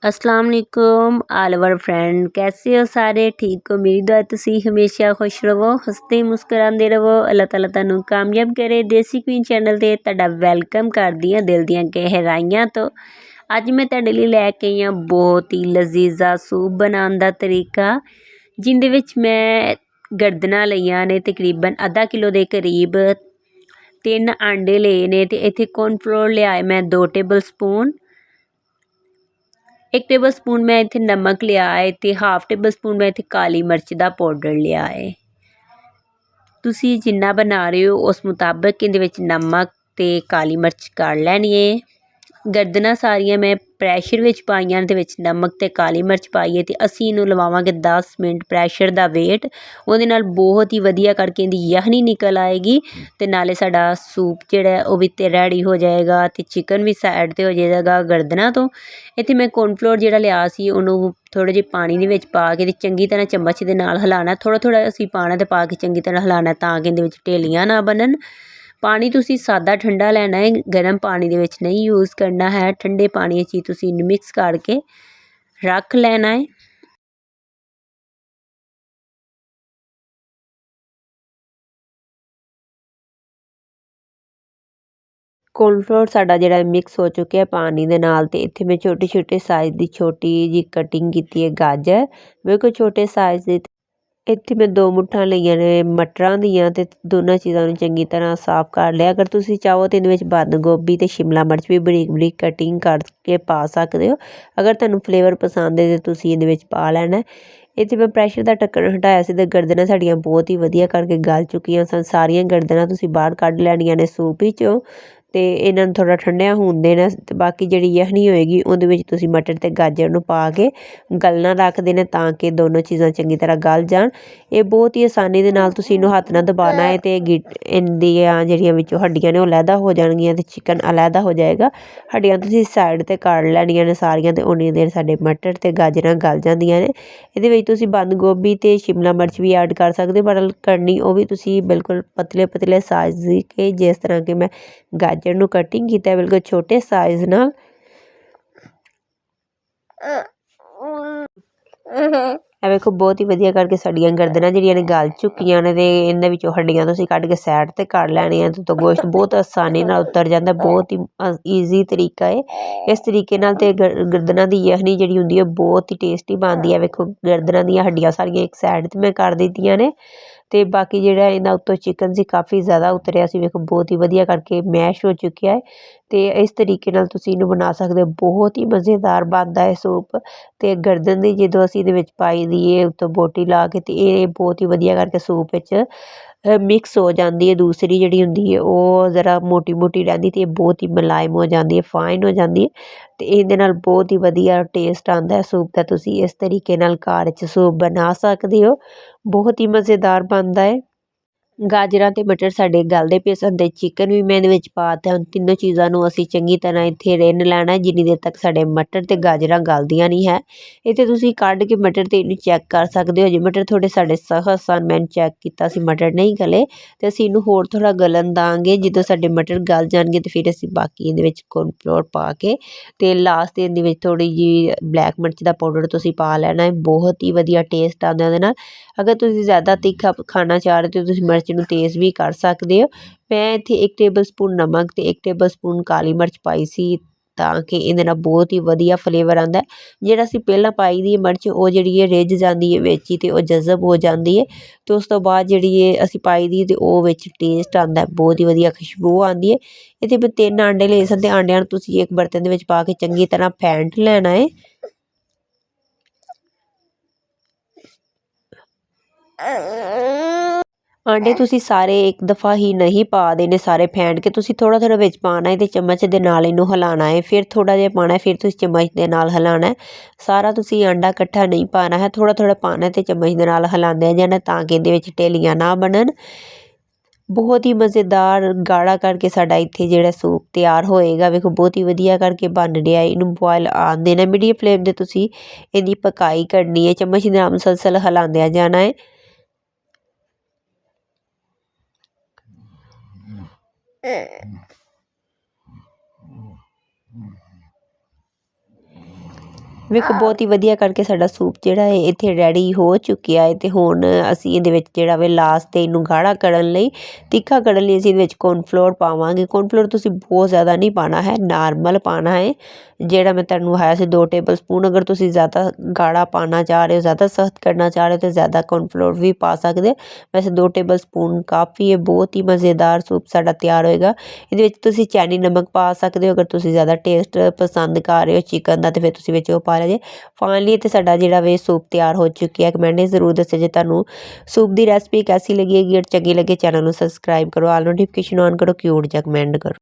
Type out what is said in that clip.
अस्सलाम वालेकुम all over friend, कैसे हो सारे? ठीक हो? मेरी दुआ तुसी हमेशा खुश रवो, हसते मुस्कुराते रवो। अल्लाह ताला तुहानू कामयाब करे। देसी क्वीन चैनल ते तुहाडा वेलकम करदी हां दिल दीआं गहराइयां तो। अज मैं तुहाडे लई लैके आई हां बहुत ही लजीजा सूप बनाउण दा तरीका, जिंदे विच मैं गर्दनां लईआं ने तकरीबन अद्धा किलो दे करीब। 3 आंडे लए ने ते इत्थे कॉर्नफ्लोर लिआ है मैं 2 टेबल स्पून। 1 टेबल स्पून मैं इत्थे नमक लिया है ते हाफ टेबल स्पून मैं इत्थे काली मिर्च दा पाउडर लिया है। तुसी जिन्ना बना रहे हो उस मुताबिक इहदे विच नमक ते काली मिर्च कर लैनी है। गर्दनां सारियां मैं प्रैशर विच पाईआं ते विच नमक ते काली मिर्च पाईए ते असीं इहनूं लवावांगे 10 मिनट प्रैशर दा वेट। ਉਹਦੇ ਨਾਲ बहुत ही वधिया करके इहदी यखनी निकल आएगी ते नाले साडा सूप जिहड़ा है ਉਹ भी ते रेडी हो जाएगा ते चिकन भी साइड ते हो जाएगा गर्दनां तो। ਇੱਥੇ मैं कॉर्नफ्लोर ਜਿਹੜਾ ਲਿਆ ਸੀ ਉਹਨੂੰ ਥੋੜ੍ਹੇ ਜਿਹੇ ਪਾਣੀ ਦੇ ਵਿੱਚ ਪਾ ਕੇ ਤੇ ਚੰਗੀ ਤਰ੍ਹਾਂ ਚਮਚ ਦੇ ਨਾਲ ਹਿਲਾਉਣਾ। ਥੋੜ੍ਹਾ ਥੋੜ੍ਹਾ ਅਸੀਂ ਪਾਉਣਾ ਤੇ ਪਾ ਕੇ ਚੰਗੀ ਤਰ੍ਹਾਂ ਹਿਲਾਉਣਾ ਤਾਂ ਕਿ ਇਹਦੇ ਵਿੱਚ ਢੇਲੀਆਂ ਨਾ ਬਣਨ। पानी तुसी सादा ठंडा लेना है, गर्म पानी दे विच नहीं यूज़ करना है। ठंडे पानी च तुसी मिक्स करके रख लेना है। कॉर्नफ्लोर साडा जिहड़ा मिक्स हो चुका है पानी दे नाल ते इत्थे मैं छोटे छोटे साइज़ दी छोटी जी कटिंग कीती है गाजर। बिल्कुल छोटे साइज़ दी। ਇੱਥੇ ਮੈਂ 2 ਮੁੱਠਾਂ ਲਈਆਂ ਨੇ ਮਟਰਾਂ ਦੀਆਂ ਤੇ ਦੋਨਾਂ ਚੀਜ਼ਾਂ ਨੂੰ ਚੰਗੀ ਤਰ੍ਹਾਂ ਸਾਫ਼ ਕਰ ਲਿਆ। ਅਗਰ ਤੁਸੀਂ ਚਾਹੋ ਤਾਂ ਇਹਦੇ ਵਿੱਚ ਬੰਦ ਗੋਭੀ ਤੇ ਸ਼ਿਮਲਾ ਮਿਰਚ ਵੀ ਬਰੀਕ ਬਰੀਕ ਕਟਿੰਗ ਕਰਕੇ ਪਾ ਸਕਦੇ ਹੋ। ਅਗਰ ਤੁਹਾਨੂੰ ਫਲੇਵਰ ਪਸੰਦ ਹੈ ਤਾਂ ਤੁਸੀਂ ਇਹਦੇ ਵਿੱਚ ਪਾ ਲੈਣਾ। ਇੱਥੇ ਮੈਂ ਪ੍ਰੈਸ਼ਰ ਦਾ ਢੱਕਣ ਹਟਾਇਆ ਸੀ ਤੇ ਗਰਦਨਾਂ ਸਾਡੀਆਂ ਬਹੁਤ ਹੀ ਵਧੀਆ ਕਰਕੇ ਗਲ ਚੁੱਕੀਆਂ ਸਨ। ਸਾਰੀਆਂ ਗਰਦਨਾਂ ਤੁਸੀਂ ਬਾਹਰ ਕੱਢ ਲੈਣੀਆਂ ਨੇ ਸੂਪ ਵਿੱਚੋਂ ਤੇ ਇਹਨਾਂ ਨੂੰ ਥੋੜ੍ਹਾ ਠੰਡਿਆਂ ਹੋਣ ਦੇਣਾ ਤੇ ਬਾਕੀ ਜਿਹੜੀ ਯਖਨੀ ਹੋਏਗੀ ਉਹਦੇ ਵਿੱਚ ਤੁਸੀਂ ਮਟਰ ਤੇ ਗਾਜਰ ਨੂੰ ਪਾ ਕੇ ਗਲਣਾ ਰੱਖ ਦੇਣਾ ਤਾਂ ਕਿ ਦੋਨੋਂ ਚੀਜ਼ਾਂ ਚੰਗੀ ਤਰ੍ਹਾਂ ਗਲ ਜਾਣ। ਇਹ ਬਹੁਤ ਹੀ ਆਸਾਨੀ ਦੇ ਨਾਲ ਤੁਸੀਂ ਇਹਨੂੰ ਹੱਥ ਨਾਲ ਦਬਾਉਣਾ ਹੈ ਤੇ ਇਹਦੀਆਂ ਜਿਹੜੀਆਂ ਵਿੱਚੋਂ ਹੱਡੀਆਂ ਨੇ ਉਹ ਅਲੱਗ ਹੋ ਜਾਣਗੀਆਂ ਤੇ ਚਿਕਨ ਅਲੱਗ ਹੋ ਜਾਏਗਾ। ਹੱਡੀਆਂ ਤੁਸੀਂ ਸਾਈਡ ਤੇ ਕੱਢ ਲੈਣੀਆਂ ਨੇ ਸਾਰੀਆਂ ਤੇ ਉਨੀ ਦੇਰ ਸਾਡੇ ਮਟਰ ਤੇ ਗਾਜਰਾਂ ਗਲ ਜਾਂਦੀਆਂ ਨੇ। ਇਹਦੇ ਵਿੱਚ ਤੁਸੀਂ ਬੰਦ ਗੋਭੀ ਤੇ ਸ਼ਿਮਲਾ ਮਿਰਚ ਵੀ ਐਡ ਕਰ ਸਕਦੇ ਹੋ ਪਰ ਕਰਨੀ ਉਹ ਵੀ ਤੁਸੀਂ ਬਿਲਕੁਲ ਪਤਲੇ ਪਤਲੇ ਸਾਈਜ਼ ਕੇ ਜਿਸ ਤਰ੍ਹਾਂ ਕਿ ਮੈਂ ਗਾਜਰ ਨੂੰ ਕਟਿੰਗ ਕੀਤਾ ਬਿਲਕੁਲ ਛੋਟੇ ਸਾਈਜ਼ ਨਾਲ। ਇਹ ਵੇਖੋ ਬਹੁਤ ਹੀ ਵਧੀਆ ਕਰਕੇ ਸਾਡੀਆਂ ਗਰਦਨਾਂ ਜਿਹੜੀਆਂ ਨੇ ਗਲ ਚੁੱਕੀਆਂ ਨੇ ਤੇ ਇਹਨਾਂ ਵਿੱਚੋਂ ਹੱਡੀਆਂ ਤੁਸੀਂ ਕੱਢ ਕੇ ਸਾਈਡ ਤੇ ਕਰ ਲੈਣੀਆਂ ਤੇ ਗੋਸ਼ਤ ਬਹੁਤ ਆਸਾਨੀ ਨਾਲ ਉਤਰ ਜਾਂਦਾ। ਬਹੁਤ ਹੀ ਈਜ਼ੀ ਤਰੀਕਾ ਹੈ। ਇਸ ਤਰੀਕੇ ਨਾਲ ਤੇ ਗਰਦਨਾਂ ਦੀ ਯਖਨੀ ਜਿਹੜੀ ਹੁੰਦੀ ਹੈ ਬਹੁਤ ਹੀ ਟੇਸਟੀ ਬਣਦੀ ਹੈ। ਵੇਖੋ ਗਰਦਨਾਂ ਦੀਆਂ ਹੱਡੀਆਂ ਸਾਰੀਆਂ ਇੱਕ ਸਾਈਡ ਤੇ ਮੈਂ ਕਰ ਦਿੱਤੀਆਂ ਨੇ ਤੇ ਬਾਕੀ ਜਿਹੜਾ ਇਹਨਾਂ ਉੱਤੋਂ ਚਿਕਨ ਸੀ ਕਾਫੀ ਜ਼ਿਆਦਾ ਉਤਰਿਆ ਸੀ। ਵੇਖੋ ਬਹੁਤ ਹੀ ਵਧੀਆ ਕਰਕੇ ਮੈਸ਼ ਹੋ ਚੁੱਕਿਆ ਹੈ ਤੇ ਇਸ ਤਰੀਕੇ ਨਾਲ ਤੁਸੀਂ ਇਹਨੂੰ ਬਣਾ ਸਕਦੇ ਹੋ। ਬਹੁਤ ਹੀ ਮਜ਼ੇਦਾਰ ਬਣਦਾ ਹੈ ਸੂਪ ਤੇ ਗਰਦਨ ਦੀ ਜਦੋਂ ਅਸੀਂ ਇਹਦੇ ਵਿੱਚ ਪਾਈ ਦੀ ਹੈ ਉੱਤੋਂ ਬੋਟੀ ਲਾ ਕੇ ਤੇ ਇਹ ਬਹੁਤ ਹੀ ਵਧੀਆ ਕਰਕੇ ਸੂਪ ਵਿੱਚ ਮਿਕਸ ਹੋ ਜਾਂਦੀ ਹੈ। ਦੂਸਰੀ ਜਿਹੜੀ ਹੁੰਦੀ ਹੈ ਉਹ ਜ਼ਰਾ ਮੋਟੀ ਮੋਟੀ ਰਹਿੰਦੀ ਤੇ ਇਹ ਬਹੁਤ ਹੀ ਮੁਲਾਇਮ ਹੋ ਜਾਂਦੀ ਹੈ, ਫਾਈਨ ਹੋ ਜਾਂਦੀ ਹੈ ਤੇ ਇਹਦੇ ਨਾਲ ਬਹੁਤ ਹੀ ਵਧੀਆ ਟੇਸਟ ਆਉਂਦਾ ਹੈ ਸੂਪ ਦਾ। ਤੁਸੀਂ ਇਸ ਤਰੀਕੇ ਨਾਲ ਘਰ 'ਚ ਸੂਪ ਬਣਾ ਸਕਦੇ ਹੋ, ਬਹੁਤ ਹੀ ਮਜ਼ੇਦਾਰ ਬਣਦਾ ਹੈ। ਗਾਜਰਾਂ ਤੇ ਮਟਰ ਸਾਡੇ ਗਲਦੇ ਪਏ ਸਨ ਤੇ ਚਿਕਨ ਵੀ ਮੈਂ ਇਹਦੇ ਵਿੱਚ ਪਾ ਤਾ। ਹੁਣ ਤਿੰਨੋਂ ਚੀਜ਼ਾਂ ਨੂੰ ਅਸੀਂ ਚੰਗੀ ਤਰ੍ਹਾਂ ਇੱਥੇ ਰਿੰਨ ਲੈਣਾ ਜਿੰਨੀ ਦੇਰ ਤੱਕ ਸਾਡੇ ਮਟਰ ਤੇ ਗਾਜਰਾਂ ਗਲਦੀਆਂ ਨਹੀਂ ਹੈ। ਇੱਥੇ ਤੁਸੀਂ ਕੱਢ ਕੇ ਮਟਰ ਤੇ ਇਹਨੂੰ ਚੈੱਕ ਕਰ ਸਕਦੇ ਹੋ। ਜੇ ਮਟਰ ਥੋੜ੍ਹੇ ਸਾਡੇ ਸਖਤ ਸਨ, ਮੈਂ ਚੈੱਕ ਕੀਤਾ ਸੀ ਮਟਰ ਨਹੀਂ ਗਲੇ ਤੇ ਅਸੀਂ ਇਹਨੂੰ ਹੋਰ ਥੋੜ੍ਹਾ ਗਲਣ ਦਾਂਗੇ। ਜਦੋਂ ਸਾਡੇ ਮਟਰ ਗਲ ਜਾਣਗੇ ਤੇ ਫਿਰ ਅਸੀਂ ਬਾਕੀ ਇਹਦੇ ਵਿੱਚ ਕੌਰਨਫਲੋਰ ਪਾ ਕੇ ਤੇ ਲਾਸਟ ਇਹਦੇ ਵਿੱਚ ਥੋੜ੍ਹੀ ਜਿਹੀ ਬਲੈਕ ਮਿਰਚ ਦਾ ਪਾਊਡਰ ਤੁਸੀਂ ਪਾ ਲੈਣਾ ਹੈ। ਬਹੁਤ ਹੀ ਵਧੀਆ ਟੇਸਟ ਆਉਂਦਾ ਉਹਦੇ ਨਾਲ। ਅਗਰ ਤੁਸੀਂ ਜ਼ਿਆਦਾ ਤਿੱਖਾ ਖਾਣਾ ਚਾਹ ਰਹੇ ਹੋ ਤੁਸੀਂ ਮਿਰਚ ਨੂੰ ਤੇਜ਼ ਵੀ ਕਰ ਸਕਦੇ ਹੋ। ਮੈਂ ਇੱਥੇ 1 ਟੇਬਲ ਸਪੂਨ ਨਮਕ ਤੇ 1 ਟੇਬਲ ਸਪੂਨ ਕਾਲੀ ਮਿਰਚ ਪਾਈ ਸੀ ਤਾਂ ਕਿ ਇਹਦੇ ਨਾਲ ਬਹੁਤ ਹੀ ਵਧੀਆ ਫਲੇਵਰ ਆਉਂਦਾ। ਜਿਹੜਾ ਅਸੀਂ ਪਹਿਲਾਂ ਪਾਈ ਦੀ ਮਿਰਚ ਉਹ ਜਿਹੜੀ ਹੈ ਰਿੱਝ ਜਾਂਦੀ ਹੈ ਵਿੱਚ ਹੀ ਤੇ ਉਹ ਜਜ਼ਬ ਹੋ ਜਾਂਦੀ ਹੈ ਤੇ ਉਸ ਤੋਂ ਬਾਅਦ ਜਿਹੜੀ ਹੈ ਅਸੀਂ ਪਾਈ ਦੀ ਤੇ ਉਹ ਵਿੱਚ ਟੇਸਟ ਆਉਂਦਾ, ਬਹੁਤ ਹੀ ਵਧੀਆ ਖੁਸ਼ਬੂ ਆਉਂਦੀ ਹੈ। ਇੱਥੇ ਮੈਂ 3 ਆਂਡੇ ਲਏ ਸਨ ਤੇ ਆਂਡਿਆਂ ਨੂੰ ਤੁਸੀਂ ਇੱਕ ਬਰਤਨ ਦੇ ਵਿੱਚ ਪਾ ਕੇ ਚੰਗੀ ਤਰ੍ਹਾਂ ਫੈਂਟ ਲੈਣਾ ਹੈ। ਆਂਡੇ ਤੁਸੀਂ ਸਾਰੇ ਇੱਕ ਦਫਾ ਹੀ ਨਹੀਂ ਪਾ ਦੇਣੇ, ਸਾਰੇ ਫੈਂਟ ਕੇ ਤੁਸੀਂ ਥੋੜ੍ਹਾ ਥੋੜ੍ਹਾ ਵਿੱਚ ਪਾਉਣਾ ਹੈ ਤੇ ਚਮਚ ਦੇ ਨਾਲ ਇਹਨੂੰ ਹਿਲਾਉਣਾ ਹੈ। ਫਿਰ ਥੋੜ੍ਹਾ ਜਿਹਾ ਪਾਉਣਾ, ਫਿਰ ਤੁਸੀਂ ਚਮਚ ਦੇ ਨਾਲ ਹਿਲਾਉਣਾ। ਸਾਰਾ ਤੁਸੀਂ ਆਂਡਾ ਇਕੱਠਾ ਨਹੀਂ ਪਾਉਣਾ ਹੈ, ਥੋੜ੍ਹਾ ਥੋੜ੍ਹਾ ਪਾਉਣਾ ਤੇ ਚਮਚ ਦੇ ਨਾਲ ਹਿਲਾਉਂਦੇ ਜਾਣਾ ਤਾਂ ਕਿ ਇਹਦੇ ਵਿੱਚ ਢੇਲੀਆਂ ਨਾ ਬਣਨ। ਬਹੁਤ ਹੀ ਮਜ਼ੇਦਾਰ ਗਾੜਾ ਕਰਕੇ ਸਾਡਾ ਇੱਥੇ ਜਿਹੜਾ ਸੂਪ ਤਿਆਰ ਹੋਏਗਾ। ਵੇਖੋ ਬਹੁਤ ਹੀ ਵਧੀਆ ਕਰਕੇ ਬਣ ਰਿਹਾ। ਇਹਨੂੰ ਬੋਇਲ ਆਉਣ ਦੇਣਾ, ਮੀਡੀਅਮ ਫਲੇਮ 'ਤੇ ਤੁਸੀਂ ਇਹਦੀ ਪਕਾਈ ਕਰਨੀ ਹੈ। ਚਮਚ ਦੇ ਨਾਲ ਮੁਸਲਸਲ ਹਿਲਾਉਂਦਿਆਂ ਜਾਣਾ ਹੈ। ਵੇਖੋ ਬਹੁਤ ਹੀ ਵਧੀਆ ਕਰਕੇ ਸਾਡਾ ਸੂਪ ਜਿਹੜਾ ਹੈ ਇੱਥੇ ਰੈਡੀ ਹੋ ਚੁੱਕਿਆ ਹੈ। ਤੇ ਹੁਣ ਅਸੀਂ ਇਹਦੇ ਵਿੱਚ ਜਿਹੜਾ ਵੇ ਲਾਸਟ ਤੇ ਇਹਨੂੰ ਗਾੜਾ ਕਰਨ ਲਈ, ਤਿੱਖਾ ਕਰਨ ਲਈ ਅਸੀਂ ਇਹਦੇ ਵਿੱਚ ਕੌਰਨਫਲੋਰ ਪਾਵਾਂਗੇ। ਕੌਰਨਫਲੋਰ ਤੁਸੀਂ ਬਹੁਤ ਜ਼ਿਆਦਾ ਨਹੀਂ ਪਾਉਣਾ ਹੈ, ਨਾਰਮਲ ਪਾਉਣਾ ਹੈ। ਜਿਹੜਾ ਮੈਂ ਤੁਹਾਨੂੰ ਵਿਖਾਇਆ ਸੀ 2 ਟੇਬਲ ਸਪੂਨ। ਅਗਰ ਤੁਸੀਂ ਜ਼ਿਆਦਾ ਗਾੜਾ ਪਾਉਣਾ ਚਾਹ ਰਹੇ ਹੋ, ਜ਼ਿਆਦਾ ਸਖਤ ਕਰਨਾ ਚਾਹ ਰਹੇ ਹੋ ਤਾਂ ਜ਼ਿਆਦਾ ਕੌਰਨਫਲੋਰ ਵੀ ਪਾ ਸਕਦੇ। ਵੈਸੇ 2 ਟੇਬਲ ਸਪੂਨ ਕਾਫੀ ਹੈ। ਬਹੁਤ ਹੀ ਮਜ਼ੇਦਾਰ ਸੂਪ ਸਾਡਾ ਤਿਆਰ ਹੋਏਗਾ। ਇਹਦੇ ਵਿੱਚ ਤੁਸੀਂ ਚੈਨੀ ਨਮਕ ਪਾ ਸਕਦੇ ਹੋ। ਅਗਰ ਤੁਸੀਂ ਜ਼ਿਆਦਾ ਟੇਸਟ ਪਸੰਦ ਕਰ ਰਹੇ ਹੋ ਚਿਕਨ ਦਾ, ਤਾਂ ਫਿਰ ਤੁਸੀਂ ਵਿੱਚ ਉਹ ਪਾ ਲਿਆ ਜੇ। ਫਾਈਨਲੀ ਤੇ ਸਾਡਾ ਜਿਹੜਾ ਵੇ ਸੂਪ ਤਿਆਰ ਹੋ ਚੁੱਕਿਆ। ਕਮੈਂਟ ਜ਼ਰੂਰ ਦੱਸਿਓ ਜੇ ਤੁਹਾਨੂੰ ਸੂਪ ਦੀ ਰੈਸਪੀ ਕੈਸੀ ਲੱਗੀ ਹੈਗੀ। ਚੰਗੀ ਲੱਗੇ ਚੈਨਲ ਨੂੰ ਸਬਸਕ੍ਰਾਈਬ ਕਰੋ, ਆਲ ਨੋਟੀਫਿਕੇਸ਼ਨ ਔਨ ਕਰੋ, ਕਿਊਟ ਜਿਹਾ ਕਮੈਂਟ ਕਰੋ।